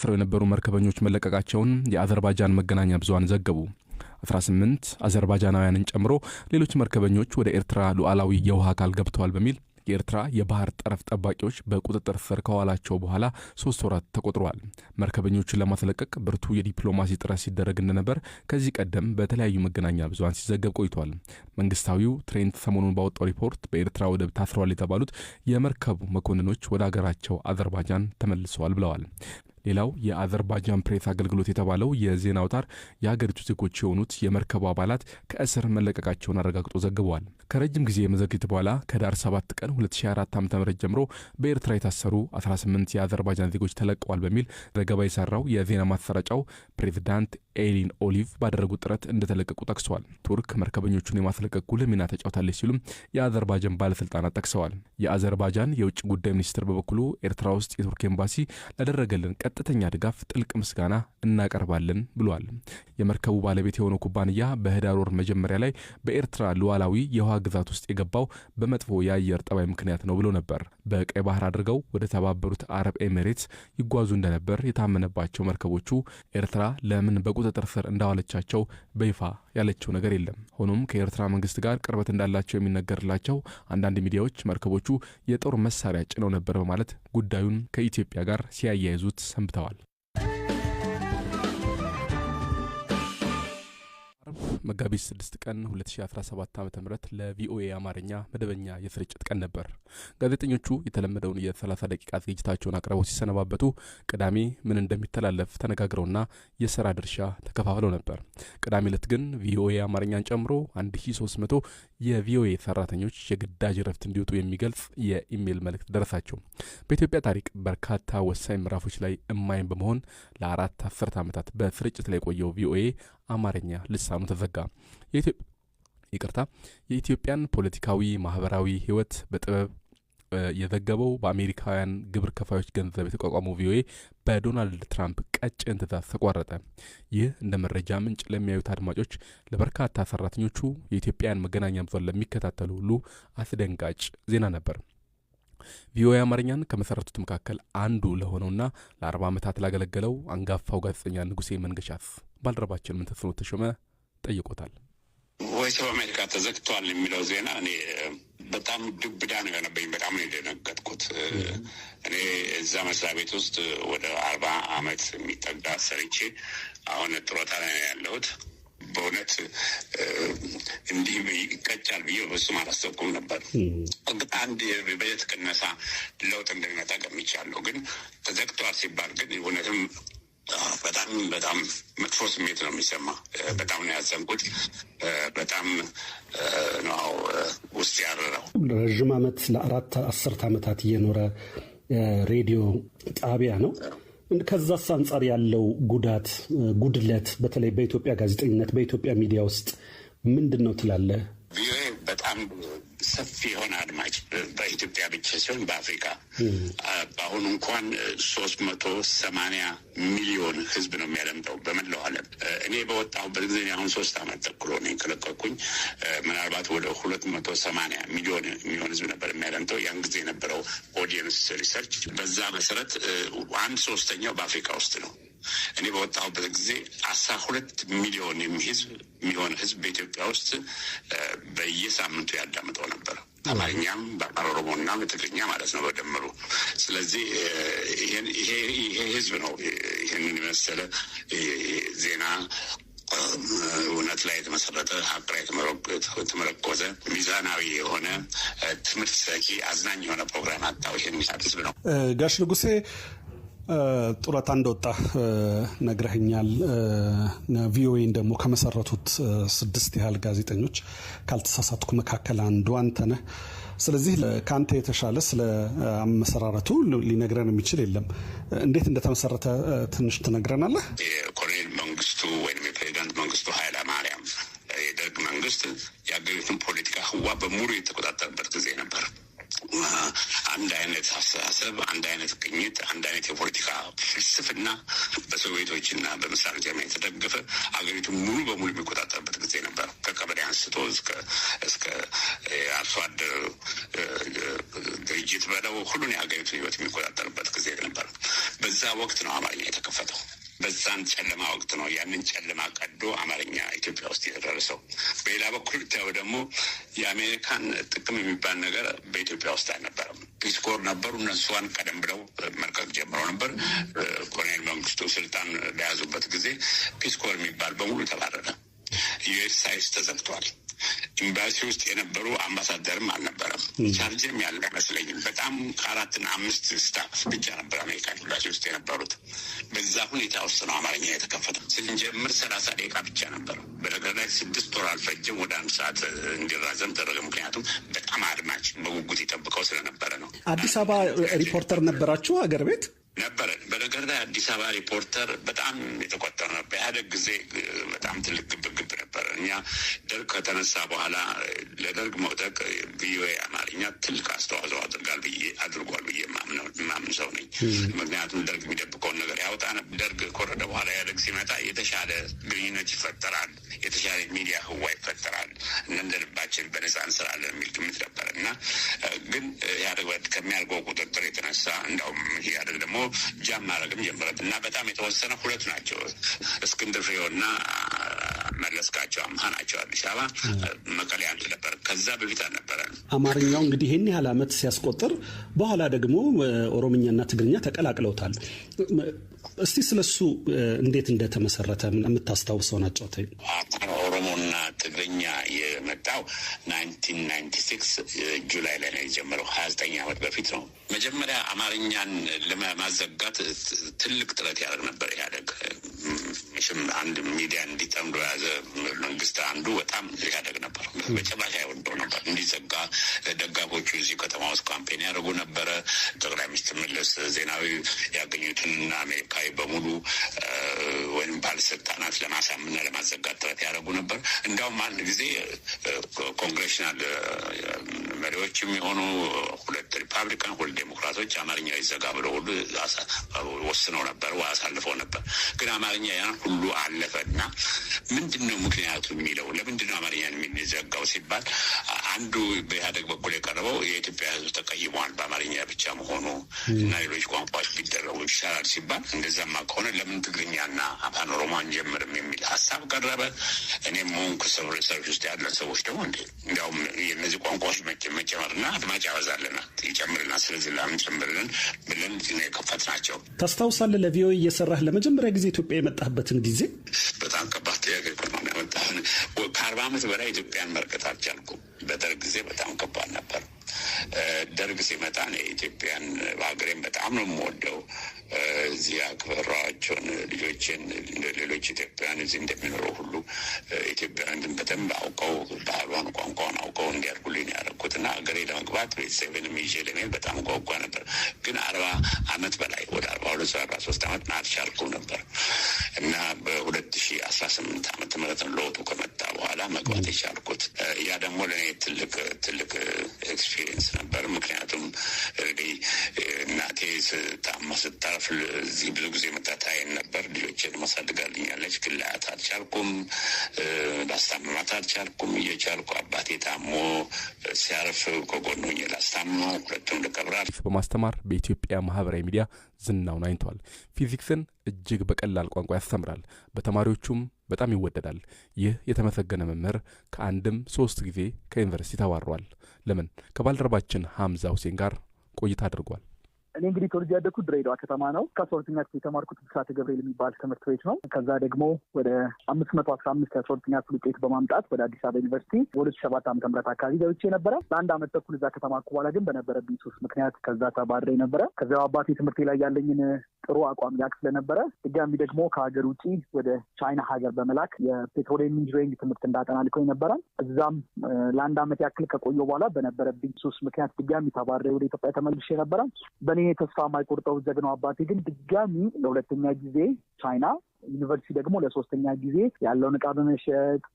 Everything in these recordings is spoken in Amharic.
ታስረው የነበሩ መርከበኞች መለቀቃቸውን የአዘርባይጃን መገናኛ ብዙሃን ዘገቡ። 18 አዘርባይጃናውያንን ጨምሮ ሌሎች መርከበኞች ወደ ኤርትራ ሉዓላዊ የውሃ አካል ገብተዋል በሚል የኤርትራ የባህር ጠረፍ ጠባቂዎች በቁጥጥር ስር ከዋላቸው በኋላ 3 ወራት ተቆጥረዋል። መርከበኞቹን ለማስለቀቅ ብርቱ የዲፕሎማሲ ጥረት ሲደረግ እንደነበር ከዚህ ቀደም በተለያዩ መገናኛ ብዙሃን ሲዘገብ ቆይቷል። መንግስታዊው ትሬንት ሰሞኑን ባወጣው ሪፖርት በኤርትራ ወደብ ታስረዋል የተባሉት የመርከቡ መኮንኖች ወደ አገራቸው አዘርባይጃን ተመልሰዋል ብለዋል። ሌላው የአዘርባይጃን ፕሬስ አገልግሎት የተባለው የዜና አውታር የሀገሪቱ ዜጎች የሆኑት የመርከቡ አባላት ከእስር መለቀቃቸውን አረጋግጦ ዘግበዋል። ከረጅም ጊዜ መዘግየት በኋላ ከዳር 7 ቀን 2024 ዓ.ም ጀምሮ በኤርትራ የታሰሩ 18 የአዘርባይጃን ዜጎች ተለቀዋል በሚል ዘገባ የሰራው የዜና ማሰራጫው ፕሬዝዳንት ኤሊን ኦሊቭ ባደረጉት ጥረት እንደተለቀቁ ጠቅሰዋል። ቱርክ መርከበኞቹን የማስለቀቅ ጉልህ ሚና ተጫውታለች ሲሉም የአዘርባይጃን ባለስልጣናት ጠቅሰዋል። የአዘርባይጃን የውጭ ጉዳይ ሚኒስትር በበኩሉ ኤርትራ ውስጥ የቱርክ ኤምባሲ ላደረገልን ቀጥተኛ ድጋፍ ጥልቅ ምስጋና እናቀርባለን ብሏል። የመርከቡ ባለቤት የሆነው ኩባንያ በህዳር ወር መጀመሪያ ላይ በኤርትራ ሉዓላዊ የውሃ ግዛት ውስጥ የገባው በመጥፎ የአየር ጠባይ ምክንያት ነው ብሎ ነበር። በቀይ ባህር አድርገው ወደ ተባበሩት አረብ ኤሚሬትስ ይጓዙ እንደነበር የታመነባቸው መርከቦቹ ኤርትራ ለምን በቁጥጥር ስር እንዳዋለቻቸው በይፋ ያለችው ነገር የለም። ሆኖም ከኤርትራ መንግስት ጋር ቅርበት እንዳላቸው የሚነገርላቸው አንዳንድ ሚዲያዎች መርከቦቹ የጦር መሳሪያ ጭነው ነበር በማለት ጉዳዩን ከኢትዮጵያ ጋር ሲያያይዙት ሰንብተዋል። መጋቢት 6 ቀን 2017 ዓ.ም ለቪኦኤ አማርኛ መደበኛ የስርጭት ቀን ነበር። ጋዜጠኞቹ የተለመደውን የ30 ደቂቃ ዝግጅታቸውን አቅርበው ሲሰነባበቱ ቅዳሜ ምን እንደሚተላለፍ ተነጋግረውና የሥራ ድርሻ ተከፋፍለው ነበር። ቅዳሜ ዕለት ግን ቪኦኤ አማርኛን ጨምሮ 1300 የቪኦኤ ሰራተኞች የግዳጅ ረፍት እንዲወጡ የሚገልጽ የኢሜል መልእክት ደረሳቸው። በኢትዮጵያ ታሪክ በርካታ ወሳኝ ምዕራፎች ላይ እማኝ በመሆን ለ4 አስርት ዓመታት በስርጭት ላይ የቆየው ቪኦኤ አማርኛ ልሳኑ ተዘጋ። የኢትዮጵያን ፖለቲካዊ ማህበራዊ ህይወት በጥበብ የዘገበው በአሜሪካውያን ግብር ከፋዮች ገንዘብ የተቋቋመው ቪኦኤ በዶናልድ ትራምፕ ቀጭን ትዕዛዝ ተቋረጠ። ይህ እንደ መረጃ ምንጭ ለሚያዩት አድማጮች፣ ለበርካታ ሰራተኞቹ፣ የኢትዮጵያን መገናኛ ብዙሃን ለሚከታተሉ ሁሉ አስደንጋጭ ዜና ነበር። ቪኦኤ አማርኛን ከመሰረቱት መካከል አንዱ ለሆነውና ለ40 ዓመታት ላገለገለው አንጋፋው ጋዜጠኛ ንጉሴ መንገሻስ ባልደረባችን ምንተስኖት ተሾመ ጠይቆታል። ቮይስ ኦፍ አሜሪካ ተዘግቷል የሚለው ዜና እኔ በጣም ዱብዳ ነው የሆነብኝ። በጣም ነው የደነገጥኩት። እኔ እዛ መስሪያ ቤት ውስጥ ወደ 40 ዓመት የሚጠጋ ሰርቼ አሁን ጡረታ ላይ ነው ያለሁት። በእውነት እንዲህ ይቀጫል ብዬ በሱም አላሰብኩም ነበር። አንድ የበጀት ቅነሳ ለውጥ እንደሚመጣ ገምቻለሁ። ግን ተዘግቷል ሲባል ግን እውነትም በጣም መጥፎ ስሜት ነው የሚሰማ። በጣም ነው ያዘንኩት። በጣም ነው ውስጥ ያረረው። ረዥም ዓመት ለ4 አስርት ዓመታት እየኖረ ሬዲዮ ጣቢያ ነው። ከዛስ አንጻር ያለው ጉድለት በተለይ በኢትዮጵያ ጋዜጠኝነት በኢትዮጵያ ሚዲያ ውስጥ ምንድን ነው ትላለህ? ቪኦኤ በጣም ሰፊ የሆነ አድማጭ በኢትዮጵያ ብቻ ሲሆን በአፍሪካ በአሁኑ እንኳን 380 ሚሊዮን ህዝብ ነው የሚያደምጠው በመላው ዓለም። እኔ በወጣሁበት ጊዜ አሁን 3 ዓመት ተኩል ሆነኝ ከለቀኩኝ። ምናልባት ወደ 280 ሚሊዮን የሚሆን ህዝብ ነበር የሚያደምጠው። ያን ጊዜ የነበረው ኦዲየንስ ሪሰርች በዛ መሰረት 1/3 በአፍሪካ ውስጥ ነው። እኔ በወጣሁበት ጊዜ 12 ሚሊዮን የሚሆን ህዝብ በኢትዮጵያ ውስጥ በየሳምንቱ ያዳምጠው ነበር። አማርኛም በኦሮሞና በትግርኛ ማለት ነው በደምሩ። ስለዚህ ይሄ ህዝብ ነው ይሄንን የመሰለ ዜና እውነት ላይ የተመሰረተ ሀቅ ላይ የተመረኮዘ ሚዛናዊ የሆነ ትምህርት ሰጪ አዝናኝ የሆነ ፕሮግራም አጣው። ይሄን ህዝብ ነው። ጋሽ ንጉሴ ጡረታ እንደወጣ ነግረኸኛል። ቪኦኤን ደግሞ ከመሰረቱት 6 ያህል ጋዜጠኞች ካልተሳሳትኩ መካከል አንዱ አንተ ነህ። ስለዚህ ከአንተ የተሻለ ስለ አመሰራረቱ ሊነግረን የሚችል የለም። እንዴት እንደተመሰረተ ትንሽ ትነግረናለህ? የኮሎኔል መንግስቱ ወይም የፕሬዚዳንት መንግስቱ ኃይለማርያም የደርግ መንግስት የአገሪቱን ፖለቲካ ህዋ በሙሉ የተቆጣጠረበት ጊዜ ነበር። አንድ አይነት አስተሳሰብ፣ አንድ አይነት ቅኝት፣ አንድ አይነት የፖለቲካ ፍልስፍና በሶቪየቶችና በምስራቅ ጀርመን የተደገፈ አገሪቱን ሙሉ በሙሉ የሚቆጣጠርበት ጊዜ ነበር። ከቀበሌ አንስቶ እስከ አርሶ አደር ድርጅት በለው ሁሉን የሀገሪቱን ህይወት የሚቆጣጠርበት ጊዜ ነበር። በዛ ወቅት ነው አማርኛ የተከፈተው። በዛን ጨለማ ወቅት ነው ያንን ጨለማ ቀዶ አማርኛ ኢትዮጵያ ውስጥ የተደረሰው። በሌላ በኩል ደግሞ የአሜሪካን ጥቅም የሚባል ነገር በኢትዮጵያ ውስጥ አልነበረም። ፒስ ኮር ነበሩ። እነሱን ቀደም ብለው መልቀቅ ጀምረው ነበር። ኮሎኔል መንግስቱ ስልጣን በያዙበት ጊዜ ፒስ ኮር የሚባል በሙሉ ተባረረ። ዩኤስ ሳይንስ ተዘግቷል። ኤምባሲ ውስጥ የነበሩ አምባሳደርም አልነበረም። ቻርጅም ያለ አይመስለኝም። በጣም 4 እና 5 ስታፍ ብቻ ነበር አሜሪካ ኤምባሲ ውስጥ የነበሩት። በዛ ሁኔታ ውስጥ ነው አማርኛ የተከፈተው። ስንጀምር 30 ደቂቃ ብቻ ነበር። በነገር ላይ 6 ወር አልፈጀም፣ ወደ 1 ሰዓት እንዲራዘም ተደረገ። ምክንያቱም በጣም አድማጭ በጉጉት ይጠብቀው ስለነበረ ነው። አዲስ አበባ ሪፖርተር ነበራችሁ አገር ቤት? ነበረን። በነገር ላይ አዲስ አበባ ሪፖርተር በጣም የተቆጠረ ነበር። ኢህአዴግ ጊዜ በጣም ትልቅ ግብግብ ነበር። እኛ ደርግ ከተነሳ በኋላ ለደርግ መውደቅ ቪኦኤ አማርኛ ትልቅ አስተዋጽኦ አድርጓል ብዬ ማምን ሰው ነኝ። ምክንያቱም ደርግ የሚደብቀውን ነገር ያወጣ ነበር። ደርግ ከወረደ በኋላ ኢህአዴግ ሲመጣ የተሻለ ግንኙነት ይፈጠራል፣ የተሻለ ሚዲያ ህዋ ይፈጠራል፣ እንደ ልባችን በነጻ እንስራለን የሚል ግምት ነበር እና ግን ኢህአዴግ ከሚያደርገው ቁጥጥር የተነሳ እንዳውም ኢህአዴግ ደግሞ ጃም ማድረግም ጀመረት እና በጣም የተወሰነ 2 ናቸው። እስክንድር ፍሬውና መለስካቸው አምሃ ናቸው አዲስ አበባ። መቀሌ አንድ ነበር። ከዛ በፊት አልነበረም። አማርኛው እንግዲህ ይህን ያህል ዓመት ሲያስቆጥር በኋላ ደግሞ ኦሮምኛና ትግርኛ ተቀላቅለውታል። እስቲ ስለሱ እንዴት እንደተመሰረተ የምታስታውሰውን አጫውተኝ። ኦሮሞና ትግርኛ የመጣው 1996 ጁላይ ላይ ነው የጀመረው። 29 ዓመት በፊት ነው። መጀመሪያ አማርኛን ለማዘጋት ትልቅ ጥረት ያደርግ ነበር ኢህአዴግ። አንድ ሚዲያ እንዲጠምዶ የያዘ መንግስት አንዱ በጣም ኢህአዴግ ነበር። በጭራሽ አይወደው ነበር እንዲዘጋ። ደጋፎቹ እዚህ ከተማ ውስጥ ካምፔን ያደርጉ ነበረ። ጠቅላይ ሚኒስትር መለስ ዜናዊ ያገኙትንና አሜሪካዊ በሙሉ ወይም ባለስልጣናት ለማሳምንና ለማዘጋት ጥረት ያደርጉ ነበር። እንዲያውም አንድ ጊዜ ኮንግሬሽናል መሪዎችም የሆኑ 2 ሪፓብሊካን 2 ዴሞክራቶች አማርኛ ይዘጋ ብለው ሁሉ ወስነው ነበር፣ አሳልፈው ነበር። ግን አማርኛ ያን ሁሉ አለፈና ምንድነው ምክንያቱ የሚለው ለምንድነው አማርኛን የሚዘጋው ሲባል አንዱ በኢህአዴግ በኩል የቀረበው የኢትዮጵያ ሕዝብ ተቀይሟል በአማርኛ ብቻ መሆኑ እና ሌሎች ቋንቋዎች ቢደረጉ ይሻላል ሲባል፣ እንደዛማ ከሆነ ለምን ትግርኛና አፋን ኦሮሞ አንጀምርም የሚል ሀሳብ ቀረበ። እኔም ሆንኩ ሪሰርች ውስጥ ያለን ሰዎች ደግሞ እንዲያውም የእነዚህ ቋንቋዎች መጨመርና አድማጭ ያበዛልናል ይጨምርና ስለዚህ ለምን ጨምርልን ብለን የከፈት ናቸው። ታስታውሳለህ? ለቪኦኤ እየሰራህ ለመጀመሪያ ጊዜ ኢትዮጵያ የመጣህበትን ጊዜ? በጣም ከባድ ጥያቄ ነው ያመጣህን። ከ40 ዓመት በላይ ኢትዮጵያን መርቀጥ አልቻልኩም። በደርግ ጊዜ በጣም ከባድ ነበር። ደርግ ሲመጣ ኢትዮጵያን በሀገሬን በጣም ነው የምወደው። እዚህ ያከበሯቸውን ልጆችን ሌሎች ኢትዮጵያውያን እዚህ እንደሚኖረው ሁሉ ኢትዮጵያውያን በደንብ አውቀው ባህሏን፣ ቋንቋውን አውቀው እንዲያድጉልኝ ያደረኩት እና ሀገሬ ለመግባት ቤተሰብንም ይዤ ለመሄድ በጣም ጓጓ ነበር። ግን 40 ዓመት በላይ ወደ 42 43 ዓመት አልቻልኩም ነበር እና በ2018 ዓመተ ምህረት ለውጡ ከመጣ በኋላ መግባት የቻልኩት። ያ ደግሞ ለእኔ ትልቅ ኤክስፒሪየንስ ነበር። ምክንያቱም እናቴ ታማ ስታርፍ እዚህ ብዙ ጊዜ መታታየን ነበር። ልጆችን ማሳድጋልኛለች፣ ግን ላያት አልቻልኩም፣ ላስታምማት አልቻልኩም። እየቻልኩ አባቴ ታሞ ሲያርፍ ከጎኑ ላስታምመው፣ 2ቱም ልቀብራል። በማስተማር በኢትዮጵያ ማህበራዊ ሚዲያ ዝናውን አይንተዋል። ፊዚክስን እጅግ በቀላል ቋንቋ ያስተምራል። በተማሪዎቹም በጣም ይወደዳል። ይህ የተመሰገነ መምህር ከአንድም 3 ጊዜ ከዩኒቨርሲቲ ተባሯል። ለምን? ከባልደረባችን ሐምዛ ሁሴን ጋር ቆይታ አድርጓል። እኔ እንግዲህ ተወልጄ ያደግኩት ድሬዳዋ ከተማ ነው። ከ12ኛ ክፍል የተማርኩት ብስራተ ገብርኤል የሚባል ትምህርት ቤት ነው። ከዛ ደግሞ ወደ 515 ከ12ኛ ክፍል ውጤት በማምጣት ወደ አዲስ አበባ ዩኒቨርሲቲ በ2007 ዓ.ም አካባቢ ገብቼ ነበረ። ለአንድ ዓመት ተኩል እዛ ከተማርኩ በኋላ ግን በነበረብኝ ሱስ ምክንያት ከዛ ተባረሬ ነበረ። ከዚያው አባቴ ትምህርቴ ላይ ያለኝን ጥሩ አቋም ያቅ ስለነበረ ድጋሚ ደግሞ ከሀገር ውጭ ወደ ቻይና ሀገር በመላክ የፔትሮሊየም ኢንጂነሪንግ ትምህርት እንዳጠና ልኮኝ ነበረ። እዛም ለአንድ ዓመት ያክል ከቆየሁ በኋላ በነበረብኝ ሱስ ምክንያት ድጋሚ ተባረሬ ወደ ኢትዮጵያ ተመልሼ ነበረ። በእኔ ተስፋ የማይቆርጠው ጀግናው አባቴ ግን ድጋሚ ለ2ኛ ጊዜ ቻይና ዩኒቨርሲቲ ደግሞ ለሶስተኛ ጊዜ ያለውን ዕቃ በመሸጥ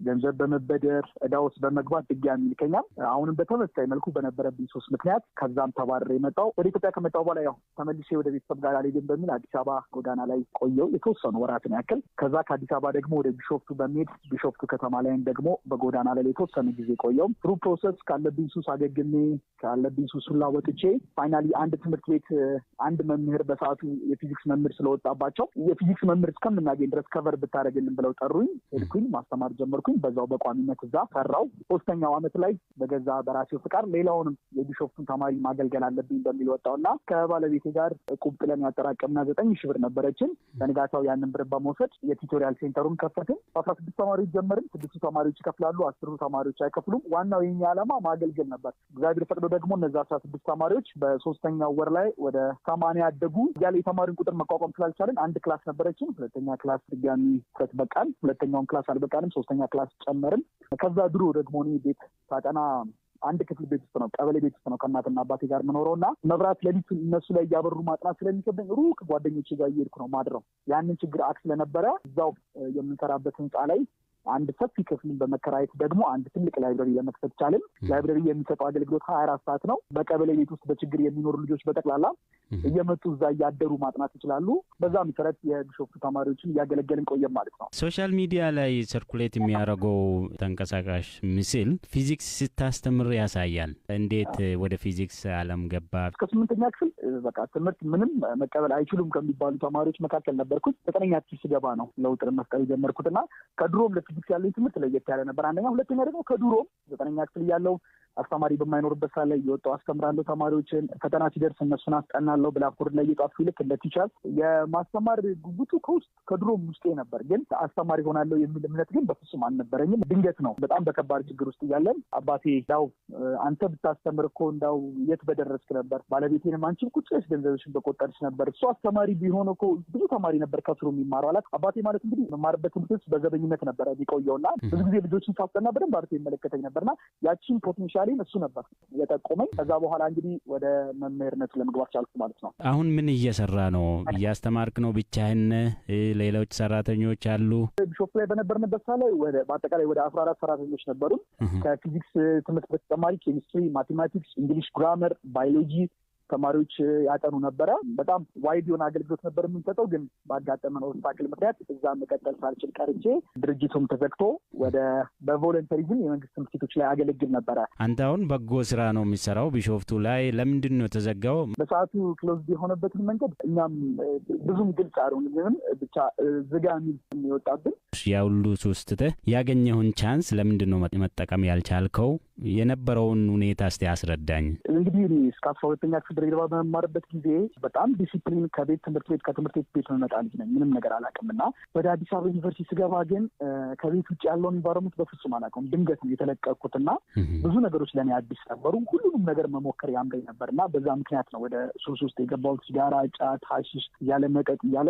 ገንዘብ በመበደር ዕዳ ውስጥ በመግባት ድጋሚ ይልከኛል። አሁንም በተመሳሳይ መልኩ በነበረብኝ ሶስት ምክንያት ከዛም ተባረረ የመጣው ወደ ኢትዮጵያ ከመጣሁ በኋላ ያው ተመልሼ ወደ ቤተሰብ ጋር አልሄድም በሚል አዲስ አበባ ጎዳና ላይ ቆየው የተወሰኑ ወራትን ያክል። ከዛ ከአዲስ አበባ ደግሞ ወደ ቢሾፍቱ በሚሄድ ቢሾፍቱ ከተማ ላይም ደግሞ በጎዳና ላይ የተወሰነ ጊዜ ቆየው። ትሩ ፕሮሰስ ካለብኝ ሱስ አገግሜ ካለብኝ ሱስ ሁላ ወጥቼ ፋይናሊ አንድ ትምህርት ቤት አንድ መምህር በሰዓቱ የፊዚክስ መምህር ስለወጣባቸው የፊዚክስ መምህር እስከምናገኝ ድረስ ከቨር ብታደርግልን ብለው ጠሩኝ። ሄድኩኝ፣ ማስተማር ጀመርኩኝ። በዛው በቋሚነት እዛ ሰራው። ሶስተኛው ዓመት ላይ በገዛ በራሴው ፍቃድ ሌላውንም የቢሾፍቱን ተማሪ ማገልገል አለብኝ በሚል ወጣውና ከባለቤቴ ጋር ቁብ ጥለን ያጠራቀምና 9,000 ብር ነበረችን። በንጋታው ያንን ብር በመውሰድ የቲዩቶሪያል ሴንተሩን ከፈትን። 16 ተማሪዎች ጀመርን። 6 ተማሪዎች ይከፍላሉ፣ 10 ተማሪዎች አይከፍሉም። ዋናው የኛ ዓላማ ማገልገል ነበር። እግዚአብሔር ፈቅዶ ደግሞ እነዛ 16 ተማሪዎች በሶስተኛው ወር ላይ ወደ 80 ያደጉ። ያለ የተማሪን ቁጥር መቋቋም ስላልቻለን አንድ ክላስ ነበረችን። ሁለተኛ ክላስ ድጋሚ ሁለት በቃን። ሁለተኛውን ክላስ አልበቃንም። ሶስተኛ ክላስ ጨመርን። ከዛ ድሮ ደግሞ እኔ ቤት ሳጠና አንድ ክፍል ቤት ውስጥ ነው፣ ቀበሌ ቤት ውስጥ ነው ከእናትና አባቴ ጋር የምኖረው እና መብራት ሌሊት እነሱ ላይ እያበሩ ማጥናት ስለሚከብደኝ ሩቅ ጓደኞቼ ጋር እየሄድኩ ነው ማድረው። ያንን ችግር አክ ስለነበረ እዛው የምንሰራበት ህንፃ ላይ አንድ ሰፊ ክፍልን በመከራየት ደግሞ አንድ ትልቅ ላይብረሪ ለመክፈት ቻልን። ላይብረሪ የሚሰጠው አገልግሎት 24 ሰዓት ነው። በቀበሌ ቤት ውስጥ በችግር የሚኖሩ ልጆች በጠቅላላ እየመጡ እዛ እያደሩ ማጥናት ይችላሉ። በዛ መሰረት የቢሾፍቱ ተማሪዎችን እያገለገልን ቆየም ማለት ነው። ሶሻል ሚዲያ ላይ ሰርኩሌት የሚያደርገው ተንቀሳቃሽ ምስል ፊዚክስ ስታስተምር ያሳያል። እንዴት ወደ ፊዚክስ ዓለም ገባ? እስከ 8ኛ ክፍል በቃ ትምህርት ምንም መቀበል አይችሉም ከሚባሉ ተማሪዎች መካከል ነበርኩት። 9ኛ ክፍል ስገባ ነው ለውጥን መፍጠር የጀመርኩትና ከድሮም ለፊዚክስ ያለኝ ትምህርት ለየት ያለ ነበር። አንደኛ፣ ሁለተኛ ደግሞ ከድሮም 9ኛ ክፍል ያለው አስተማሪ በማይኖርበት ሰዓት ላይ እየወጣሁ አስተምራለሁ ተማሪዎችን። ፈተና ሲደርስ እነሱን አስጠናለሁ። ብላክቦርድ ላይ እየጻፍኩ ልክ እንደ ቲቸር የማስተማር ጉጉቱ ከድሮም ውስጤ ነበር። ግን አስተማሪ ሆናለሁ የሚል እምነት ግን በፍጹም አልነበረኝም። ድንገት ነው በጣም በከባድ ችግር ውስጥ እያለን አባቴ እንዳው አንተ ብታስተምር እኮ እንዳው የት በደረስክ ነበር፣ ባለቤቴንም አንቺም ቁጭ ብለሽ ገንዘብሽን በቆጠርሽ ነበር፣ እሱ አስተማሪ ቢሆን እኮ ብዙ ተማሪ ነበር ከስሩ የሚማረው አላት። አባቴ ማለት እንግዲህ መማርበት ትምህርት ውስጥ በዘበኝነት ነበረ የሚቆየውና ብዙ ጊዜ ልጆችን ሳስጠና በደንብ አድርጎ ይመለከተኝ ነበርና ያቺን ፖቴንሻል እሱ ነበር የጠቆመኝ። ከዛ በኋላ እንግዲህ ወደ መምህርነቱ ለመግባት ቻልኩ ማለት ነው። አሁን ምን እየሰራ ነው? እያስተማርክ ነው? ብቻህን? ሌሎች ሰራተኞች አሉ? ቢሾፍቱ ላይ በነበርንበት ሰዓት ላይ በአጠቃላይ ወደ 14 ሰራተኞች ነበሩ። ከፊዚክስ ትምህርት በተጨማሪ ኬሚስትሪ፣ ማቴማቲክስ፣ እንግሊሽ፣ ግራመር፣ ባዮሎጂ ተማሪዎች ያጠኑ ነበረ። በጣም ዋይድ የሆነ አገልግሎት ነበር የምንሰጠው። ግን ባጋጠመን ኦብስታክል ምክንያት እዛ መቀጠል ሳልችል ቀርቼ ድርጅቱም ተዘግቶ ወደ በቮለንተሪዝም የመንግስት ትምህርት ቤቶች ላይ አገለግል ነበረ። አንተ አሁን በጎ ስራ ነው የሚሰራው ቢሾፍቱ ላይ። ለምንድን ነው የተዘጋው? በሰዓቱ ክሎዝድ የሆነበትን መንገድ እኛም ብዙም ግልጽ አልሆንም። ብቻ ዝጋ የሚል የሚወጣብን ያ ሁሉ ሶስትህ ያገኘውን ቻንስ ለምንድን ነው መጠቀም ያልቻልከው? የነበረውን ሁኔታ እስቲ አስረዳኝ። እንግዲህ እስከ 12ኛ ክፍል ድሬዳዋ በመማርበት ጊዜ በጣም ዲሲፕሊን ከቤት ትምህርት ቤት ከትምህርት ቤት መመጣ ልጅ ነኝ። ምንም ነገር አላውቅም እና ወደ አዲስ አበባ ዩኒቨርሲቲ ስገባ ግን ከቤት ውጭ ያለውን ኢንቫይሮመንት በፍጹም አላውቅም። ድንገት ነው የተለቀቅኩትና ብዙ ነገሮች ለእኔ አዲስ ነበሩ። ሁሉንም ነገር መሞከር ያምረኝ ነበር እና በዛ ምክንያት ነው ወደ ሱስ ውስጥ የገባሁት። ሲጋራ፣ ጫት፣ ሀሺሽ እያለ መጠጥ እያለ